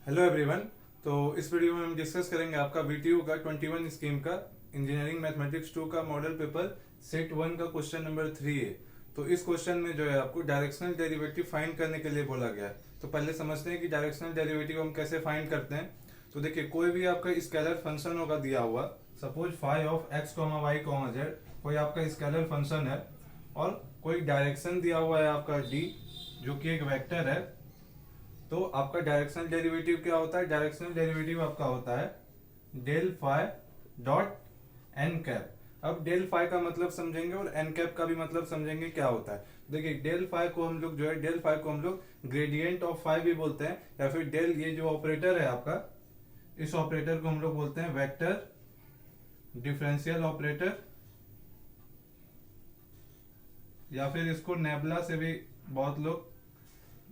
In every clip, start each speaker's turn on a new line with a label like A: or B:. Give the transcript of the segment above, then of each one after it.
A: Hello everyone. तो इस video में हम डिस्कस करेंगे आपका वीटीयू का 21 स्कीम का इंजीनियरिंग मैथमेटिक्स 2 का मॉडल पेपर सेट 1 का क्वेश्चन नंबर 3 है। तो इस क्वेश्चन में जो है आपको डायरेक्शनल डेरिवेटिव फाइंड करने के लिए बोला गया है। तो पहले समझते हैं कि डायरेक्शनल डेरिवेटिव हम कैसे फाइंड करते हैं। तो देखिए, कोई भी आपका स्केलर फंक्शन होगा दिया हुआ, suppose phi of x y z, कोई आपका स्केलर फंक्शन है और कोई डायरेक्शन दिया हुआ है आपका डी, जो कि एक वेक्टर है। तो आपका डायरेक्शनल डेरिवेटिव क्या होता है? डायरेक्शनल डेरिवेटिव आपका होता है del phi dot n cap. अब डेल फाई का मतलब समझेंगे और एन कैप का भी मतलब समझेंगे क्या होता है। देखिए, डेल फाई को हम लोग ग्रेडियंट ऑफ फाई भी बोलते हैं, या फिर डेल, ये जो ऑपरेटर है आपका, इस ऑपरेटर को हम लोग बोलते हैं वेक्टर डिफरेंशियल ऑपरेटर, या फिर इसको नेबला से भी बहुत लोग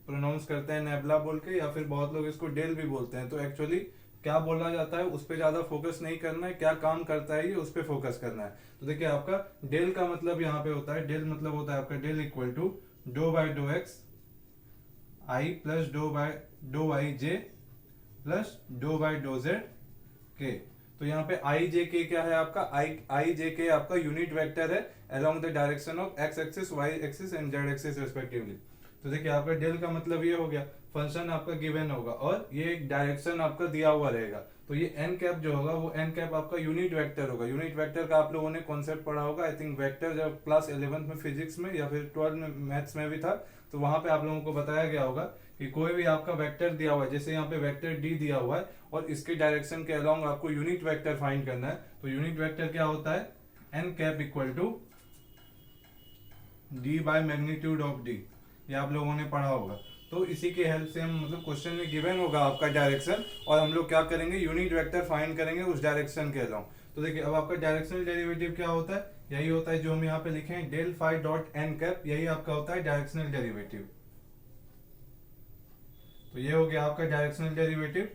A: प्रोनाउंस करते हैं, नेबला बोल के, या फिर बहुत लोग इसको डेल भी बोलते हैं। तो एक्चुअली क्या बोला जाता है उस पर ज्यादा फोकस नहीं करना है, क्या काम करता है ये उस पर फोकस करना है। तो देखिए, आपका डेल का मतलब यहाँ पे होता है, डेल मतलब होता है आपका del equal to do by do x i plus do y j plus do by do z k. तो यहाँ पे आई जे के क्या है आपका? आई जे के आपका यूनिट वेक्टर है along the direction of x axis, y axis and z axis respectively. तो देखिए, आपका डेल का मतलब ये हो गया, फंक्शन आपका गिवन होगा और ये एक डायरेक्शन आपका दिया हुआ रहेगा। तो ये एन कैप जो होगा वो एन कैप आपका यूनिट वेक्टर होगा। यूनिट वेक्टर का आप लोगों ने कॉन्सेप्ट पढ़ा होगा, आई थिंक वेक्टर जब क्लास 11th में फिजिक्स में या फिर 12 में मैथ्स में भी था, तो वहां पे आप लोगों को बताया गया होगा कि कोई भी आपका वेक्टर दिया हुआ है, जैसे यहाँ पे वेक्टर डी दिया हुआ है और इसके डायरेक्शन के अलोंग आपको यूनिट वेक्टर फाइंड करना है। तो यूनिट वेक्टर क्या होता है? N cap equal to d by magnitude of d. ये आप लोगों ने पढ़ा होगा। तो इसी के हेल्प से हम, मतलब क्वेश्चन में गिवन होगा आपका डायरेक्शन और हम लोग क्या करेंगे, यूनिट वेक्टर फाइंड करेंगे उस डायरेक्शन के अलोंग। तो देखिए, अब आपका डायरेक्शनल डेरिवेटिव क्या होता है? यही होता है जो हम यहाँ पे लिखे हैं, del phi dot n cap, यही आपका होता है डायरेक्शनल डेरिवेटिव। तो ये हो गया आपका डायरेक्शनल डेरिवेटिव।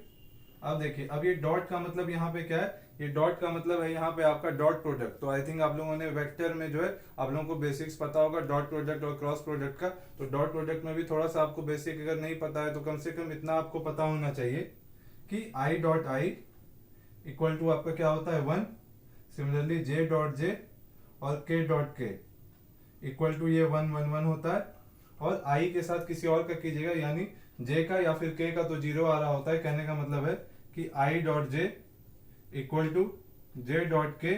A: अब देखिए, अब ये डॉट का मतलब यहाँ पे क्या है? ये डॉट का मतलब है यहाँ पे आपका डॉट प्रोडक्ट। तो आई थिंक आप लोगों ने वेक्टर में जो है, आप लोगों को बेसिक्स पता होगा डॉट प्रोडक्ट और क्रॉस प्रोडक्ट का। तो डॉट प्रोडक्ट में भी थोड़ा सा आपको बेसिक अगर नहीं पता है तो कम से कम इतना आपको पता होना चाहिए कि i dot i equal to आपका क्या होता है? 1। सिमिलरली जे डॉट जे और के डॉट के इक्वल टू ये 1 1 1 होता है। और आई के साथ किसी और का कीजिएगा, यानी जे का या फिर के का तो 0 आ रहा होता है। कहने का मतलब है कि i dot j equal to j dot k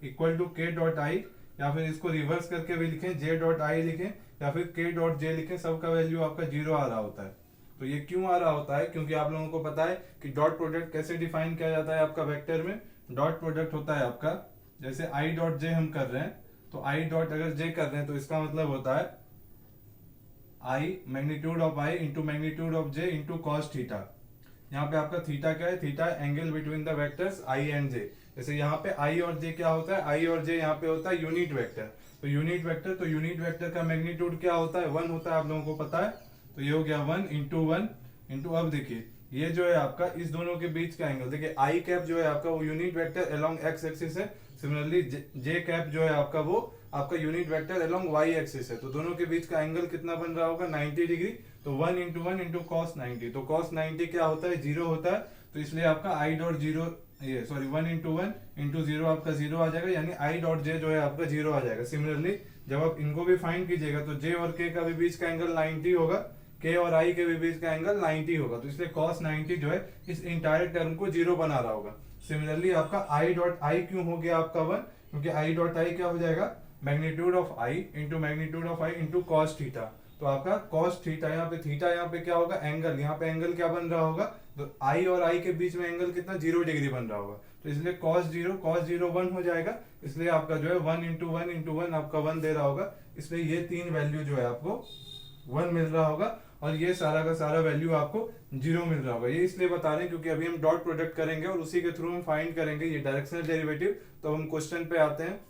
A: equal to k dot i, या फिर इसको रिवर्स करके भी लिखें, जे डॉट आई लिखें या फिर के डॉट जे लिखें, सबका वैल्यू आपका 0 आ रहा होता है। तो ये क्यों आ रहा होता है? क्योंकि आप लोगों को पता है कि डॉट प्रोडक्ट कैसे डिफाइन किया जाता है आपका वेक्टर में। डॉट प्रोडक्ट होता है आपका, जैसे आई डॉट जे हम कर रहे हैं, तो आई डॉट अगर जे कर रहे हैं तो इसका मतलब होता है I magnitude of I into magnitude of J into cos theta. यहाँ पे आपका थीटा क्या है? Theta angle between the vectors I and J. जैसे यहाँ पे आई और जे क्या होता है? आई और जे यहाँ पे होता है यूनिट वेक्टर। तो यूनिट वेक्टर का मैग्नीट्यूड क्या होता है? 1 होता है, आप लोगों को पता है। तो ये हो गया 1 इंटू 1 इंटू, अब देखिए ये जो है आपका इस दोनों के बीच का एंगल, देखिए आई कैप जो है आपका वो unit vector along x axis है। सिमिलरली जे कैप जो है आपका वो आपका unit vector along y axis है। तो दोनों के बीच का एंगल कितना बन रहा होगा? 90 डिग्री। तो 1 इंटू 1 इंटू कॉस 90। तो कॉस 90 क्या होता है? 0 होता है। तो इसलिए आपका आई डॉट जीरो, ये सॉरी 1 इंटू 1 इंटू 0 आपका 0 आ जाएगा, यानी आई डॉट जे जो है आपका 0 आ जाएगा। सिमिलरली जब आप इनको भी फाइंड कीजिएगा तो जे और के का भी बीच का एंगल 90 होगा, के और आई के भी बीच का एंगल 90 होगा। तो इसलिए cos 90 जो है इस इंटायर टर्म को 0 बना रहा होगा। सिमिलरली आपका आई डॉट आई क्यों हो गया आपका 1? क्योंकि आई डॉट आई क्या हो जाएगा? Magnitude of I into magnitude of I into cos theta. तो आपका कॉस थीटा, यहाँ पे थीटा, यहाँ पे क्या होगा? एंगल। यहाँ पे एंगल क्या बन रहा होगा? तो आई और आई के बीच में एंगल कितना? 0 डिग्री बन रहा होगा। तो इसलिए cos 0 1 हो जाएगा। इसलिए आपका जो है 1 इंटू 1 इंटू 1 आपका 1 दे रहा होगा। इसलिए ये तीन वैल्यू जो है आपको 1 मिल रहा होगा और ये सारा का सारा वैल्यू आपको 0 मिल रहा होगा। ये इसलिए बता रहे हैं क्योंकि अभी हम डॉट प्रोडक्ट करेंगे और उसी के थ्रू हम फाइंड करेंगे ये डायरेक्शनल डेरिवेटिव। तो हम क्वेश्चन पे आते हैं।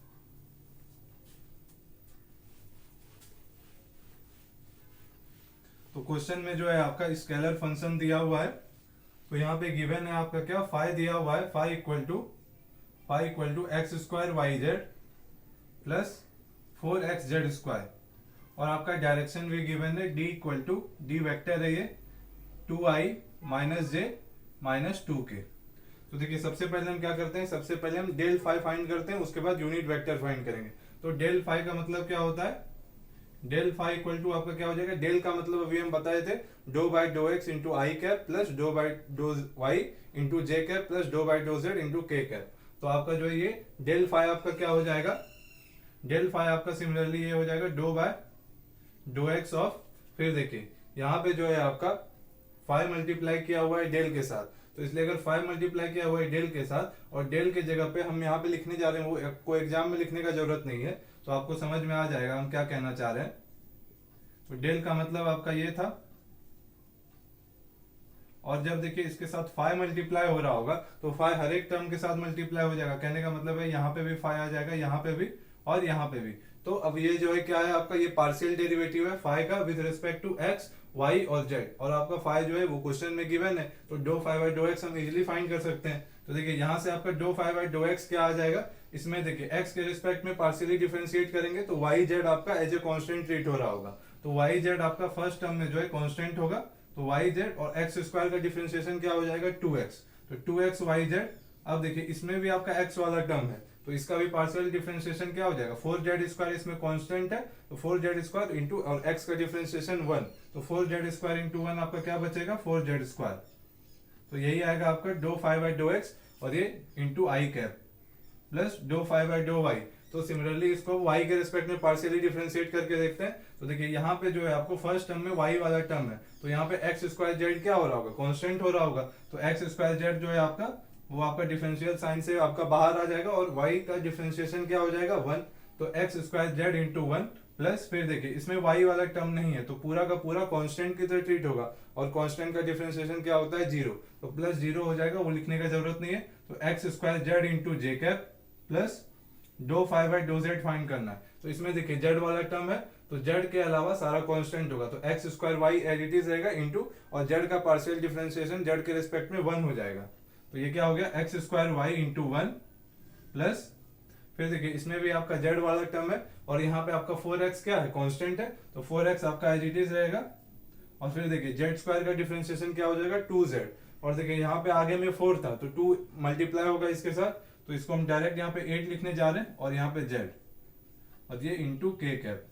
A: तो क्वेश्चन में जो है आपका स्केलर फंक्शन दिया हुआ है। तो यहाँ पे गिवन है आपका क्या? फाई दिया हुआ है, phi equal to x square y z plus 4x z square. और आपका डायरेक्शन भी गिवन है, d equal to, d vector है ये, 2i माइनस जे माइनस 2k। तो देखिए सबसे पहले हम क्या करते हैं, सबसे पहले हम डेल फाई फाइंड करते हैं, उसके बाद यूनिट वेक्टर फाइंड करेंगे। तो डेल फाई का मतलब क्या होता है, डेल फाई इक्वल टू आपका क्या हो जाएगा, डेल का मतलब अभी हम बताए थे do by do x into i cap plus do by do y into j cap plus do by do z into k cap. तो आपका जो है ये डेल फाई आपका क्या हो जाएगा, डेल फाई आपका सिमिलरली ये हो जाएगा do by do x of, फिर देखिए यहाँ पे जो है आपका 5 मल्टीप्लाई किया हुआ है डेल के साथ, तो इसलिए अगर 5 मल्टीप्लाई किया हुआ है डेल के साथ और डेल के जगह पे हम यहाँ पे लिखने जा रहे हैं, वो आपको एग्जाम में लिखने का जरूरत नहीं है, तो आपको समझ में आ जाएगा हम क्या कहना चाह रहे हैं। तो डेल का मतलब आपका ये था, और जब देखिए इसके साथ 5 मल्टीप्लाई हो रहा होगा तो 5 हर एक टर्म के साथ मल्टीप्लाई हो जाएगा, कहने का मतलब है यहाँ पे भी 5 आ जाएगा, यहाँ पे भी और यहाँ पे भी। तो अब ये जो है क्या है आपका, ये पार्शियल डेरिवेटिव है फाई का with respect to x y और जेड, और आपका फाई जो है वो क्वेश्चन में गिवन है, तो do phi by do x हम इजिली फाइंड कर सकते हैं। तो देखिए यहाँ से आपका do phi by do x क्या आ जाएगा, इसमें देखिए एक्स के रिस्पेक्ट में पार्शियली डिफरेंशिएट करेंगे तो वाई जेड आपका एज ए कॉन्स्टेंट ट्रीट हो रहा होगा, तो वाई जेड आपका फर्स्ट टर्म में जो है कॉन्स्टेंट होगा, तो वाई जेड और एक्स स्क्वायर का डिफरेंशिएशन क्या हो जाएगा 2x, तो 2x वाई जेड। अब देखिए इसमें भी आपका x वाला टर्म है, तो इसका भी पार्शियल डिफरेंशिएशन क्या हो जाएगा 4z स्क्वायर, इसमें कांस्टेंट है तो 4z स्क्वायर इंटू और x का डिफरेंशिएशन 1, तो 4z स्क्वायर इंटू 1 आपका क्या बचेगा 4z स्क्वायर। तो यही आएगा आपका do phi by do x और ये into i cap plus do phi by do y. तो सिमिलरली इसको y के रिस्पेक्ट में पार्शियली डिफरेंशिएट करके देखते हैं। तो देखिए यहाँ पे जो है आपको फर्स्ट टर्म में y वाला टर्म है, तो यहाँ पे एक्स स्क्वायर जेड क्या हो रहा होगा कांस्टेंट हो रहा होगा, तो एक्स स्क्वायर जेड जो है आपका वो आपका डिफरेंशियल साइन से आपका बाहर आ जाएगा और y का डिफरेंशिएशन क्या हो जाएगा 1, तो x square z into 1 plus, फिर देखिए इसमें y वाला टर्म नहीं है तो पूरा का पूरा कांस्टेंट की तरह ट्रीट होगा, और कांस्टेंट का डिफरेंशिएशन क्या होता है 0, तो प्लस 0 हो जाएगा, वो लिखने का जरूरत नहीं है। तो x square z into j cap plus do phi by do z find करना है, तो इसमें देखिए जेड वाला टर्म है तो जेड के अलावा सारा कांस्टेंट होगा, तो x square y as it is रहेगा इंटू और जेड का पार्शियल डिफरेंशिएशन जेड के रिस्पेक्ट में 1 हो जाएगा, तो ये क्या हो गया x square y into 1 plus, फिर देखिए इसमें भी आपका जेड वाला टर्म है और यहाँ पे आपका 4x क्या है कांस्टेंट है, तो 4x आपका एज इट इज रहेगा, और फिर देखिए जेड स्क्वायर का डिफरेंशिएशन क्या हो जाएगा 2z, और देखिए यहाँ पे आगे में 4 था तो 2 मल्टीप्लाई होगा इसके साथ, तो इसको हम डायरेक्ट यहाँ पे 8 लिखने जा रहे हैं और यहाँ पे z और ये इंटू के कैप।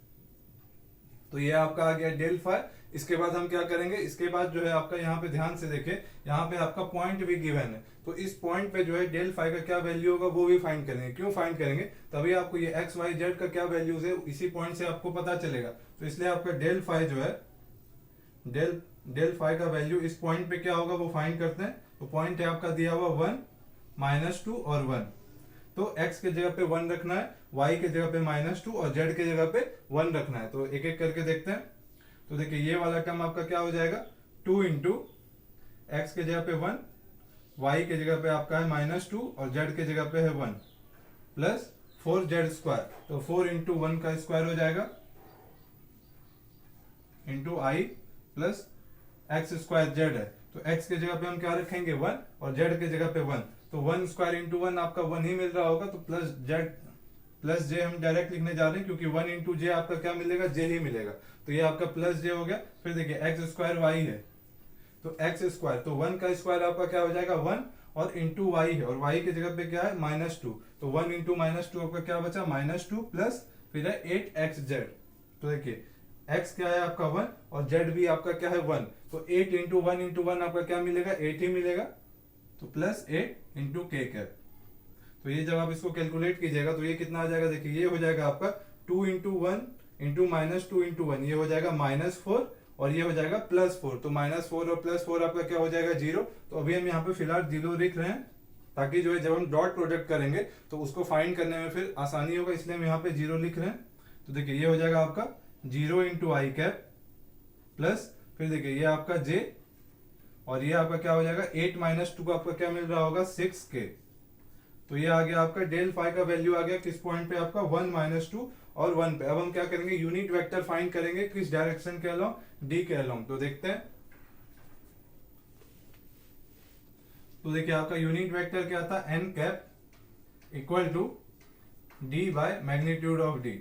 A: तो ये आपका आ गया डेल फाई। इसके बाद हम क्या करेंगे, इसके बाद जो है आपका यहाँ पे ध्यान से देखें, यहाँ पे आपका पॉइंट भी गिवन है, तो इस पॉइंट पे जो है डेल फाई का क्या वैल्यू होगा वो भी फाइंड करेंगे। क्यों फाइंड करेंगे, तभी आपको ये एक्स वाई जेड का क्या वैल्यूज है इसी पॉइंट से आपको पता चलेगा, तो इसलिए आपका डेल फाई जो है डेल फाई का वैल्यू इस पॉइंट पे क्या होगा वो फाइंड करते हैं। तो पॉइंट है आपका दिया हुआ 1 -2 और 1, तो x के जगह पे 1 रखना है, y के जगह पे -2 और z के जगह पे 1 रखना है। तो एक एक करके देखते हैं। तो देखिए ये वाला टर्म आपका क्या हो जाएगा 2 इंटू एक्स के जगह पे 1, y के जगह पे आपका है -2 और z के जगह पे है 1 प्लस 4z स्क्वायर, तो 4 इंटू 1 का स्क्वायर हो जाएगा इंटू आई प्लस एक्स स्क्वायर जेड है, तो x के जगह पे हम क्या रखेंगे 1 और z के जगह पे 1, तो 1 स्क्वायर इंटू 1 आपका 1 ही मिल रहा होगा, तो प्लस जे हम डायरेक्ट लिखने जा रहे हैं क्योंकि 1 इंटू जे आपका क्या मिलेगा जे ही मिलेगा, तो ये आपका प्लस जे हो गया। फिर देखिए एक्स स्क्वायर वाई है, तो एक्स स्क्वायर तो 1 का स्क्वायर आपका क्या हो जाएगा 1 और इंटू वाई है, और वाई की जगह पे क्या है -2, तो 1 इंटू -2 आपका क्या बचा -2 प्लस फिर है 8xz। तो देखिए x क्या है आपका 1 और z भी आपका क्या है 1, तो 8 इंटू 1 इंटू 1 आपका क्या मिलेगा 8 ही मिलेगा, तो प्लस 8 इंटू के कैप। तो ये जब आप इसको कैलकुलेट कीजिएगा तो ये कितना आ जाएगा, देखिए ये हो जाएगा आपका 2 इंटू 1 इंटू -2 इंटू 1, ये हो जाएगा -4 और ये हो जाएगा +4, तो -4 और +4 आपका क्या हो जाएगा 0। तो अभी हम यहाँ पे फिलहाल 0 लिख रहे हैं ताकि जो है जब हम डॉट प्रोडक्ट करेंगे तो उसको फाइंड करने में फिर आसानी होगा, इसलिए हम यहाँ पे 0 लिख रहे हैं। तो देखिए ये हो जाएगा आपका 0 इंटू आई कैप प्लस, फिर देखिए ये आपका j और ये आपका क्या हो जाएगा 8 -2 का आपका क्या मिल रहा होगा 6k। तो ये आ गया आपका डेल फाई का वैल्यू आ गया किस पॉइंट पे आपका 1 -2 और 1 पे। अब हम क्या करेंगे यूनिट वेक्टर फाइंड करेंगे किस डायरेक्शन के अलोंग डी के अलोंग। तो देखते हैं। तो देखिए आपका यूनिट वेक्टर क्या था n cap equal to d by magnitude of d।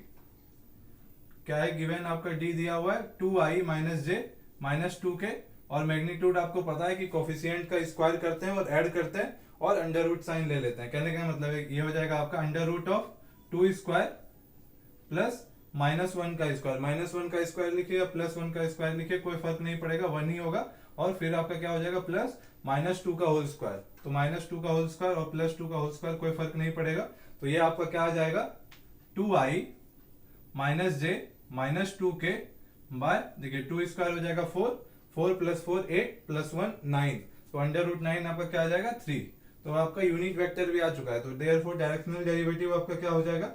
A: क्या है गिवन आपका d दिया हुआ है 2i - j -2k और मैग्नीट्यूड आपको पता है कि कोफिशिएंट का स्क्वायर करते हैं और ऐड करते हैं और अंडर रूट साइन ले लेते हैं। कहने का मतलब है ये हो जाएगा आपका under root of 2 square plus -1 का स्क्वायर। -1 का स्क्वायर लिखिए या +1 का स्क्वायर लिखिए, कोई फर्क नहीं पड़ेगा, 1 ही होगा। और फिर आपका क्या हो जाएगा प्लस -2 का होल स्क्वायर। तो -2 का होल स्क्वायर और +2 का होल स्क्वायर, कोई फर्क नहीं पड़ेगा। तो ये आपका क्या आ जाएगा 2i - j - 2k बाय, देखिए 2 स्क्वायर हो जाएगा 4, 4 + 4 8 + 1 9। तो अंडर रूट 9 आपका क्या आ जाएगा 3। तो आपका यूनिट वेक्टर भी आ चुका है। तो देयरफॉर डायरेक्शनल डेरिवेटिव आपका क्या हो जाएगा।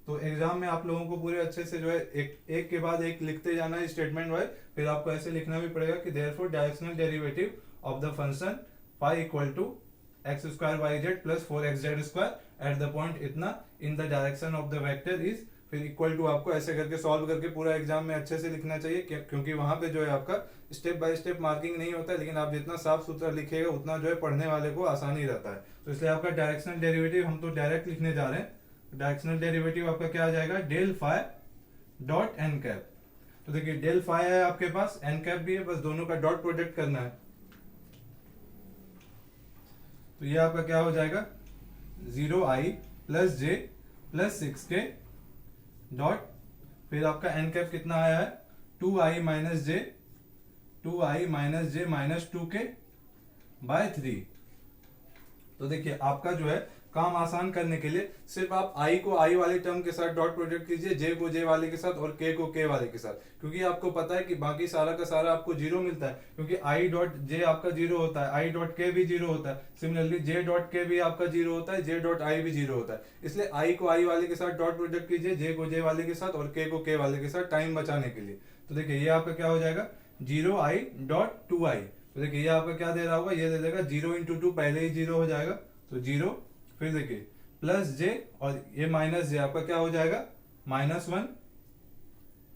A: तो एग्जाम में आप लोगों को पूरे अच्छे से जो है एक के बाद एक लिखते जाना है स्टेटमेंट वाइज। फिर आपको ऐसे लिखना भी पड़ेगा कि therefore directional derivative of the function phi equal to x² yz + 4xz² at the point इतना in the direction of the vector is, फिर इक्वल टू आपको ऐसे करके सॉल्व करके पूरा एग्जाम में अच्छे से लिखना चाहिए, क्योंकि वहां पे जो है आपका स्टेप बाय स्टेप मार्किंग नहीं होता है, लेकिन आप जितना साफ सुथरा लिखिएगा उतना जो है पढ़ने वाले को आसानी रहता है। तो इसलिए आपका डायरेक्शनल डेरिवेटिव हम तो डायरेक्ट लिखने जा रहे हैं। डायरेक्शनल डेरिवेटिव आपका क्या आ जाएगा del phi dot n cap. तो देखिए डेल फाई है आपके पास, एन कैप भी है, बस दोनों का डॉट प्रोडक्ट करना है। तो ये आपका क्या हो जाएगा 0i + j + 6k डॉट, फिर आपका एन कैप कितना आया है 2i - j - 2k बाय 3। तो देखिए आपका जो है काम आसान करने के लिए सिर्फ आप i को i वाले टर्म के साथ डॉट प्रोडक्ट कीजिए, j को j वाले के साथ और k को k वाले के साथ, क्योंकि आपको पता है कि बाकी सारा का सारा आपको 0 मिलता है, क्योंकि i डॉट j आपका 0 होता है, i डॉट k भी 0 होता है, सिमिलरली j डॉट k भी आपका 0 होता है, j डॉट i भी 0 होता है। इसलिए i को i वाले के साथ डॉट प्रोडक्ट कीजिए, j को j वाले के साथ और k को k वाले के साथ, टाइम बचाने के लिए। तो देखिए ये आपका क्या हो जाएगा 0i डॉट 2i। तो देखिए ये आपका क्या दे रहा होगा, ये दे देगा 0 × 2 पहले ही 0 हो जाएगा, तो 0, फिर देखिए प्लस j और ये माइनस j आपका क्या हो जाएगा -1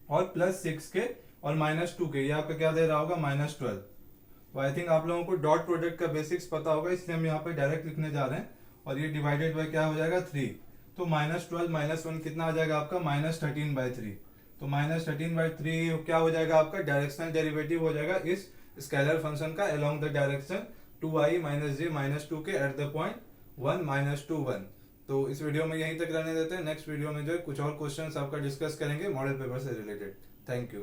A: और प्लस 6k और -2k, ये आपका क्या दे रहा होगा -12। तो आई थिंक आप लोगों को डॉट प्रोडक्ट का बेसिक्स पता होगा, इसलिए हम यहाँ पे डायरेक्ट लिखने जा रहे हैं। और ये डिवाइडेड बाय क्या हो जाएगा 3। तो -12 - 1 कितना आ जाएगा आपका -13/3। तो -13/3 क्या हो जाएगा आपका डायरेक्शनल डेरिवेटिव हो जाएगा इस स्केलर फंक्शन का along the direction 2i - j - 2k eight the point 1 - 2 1। तो इस वीडियो में यहीं तक रहने देते हैं। नेक्स्ट वीडियो में जो है कुछ और क्वेश्चंस आपका डिस्कस करेंगे मॉडल पेपर से रिलेटेड। Thank you.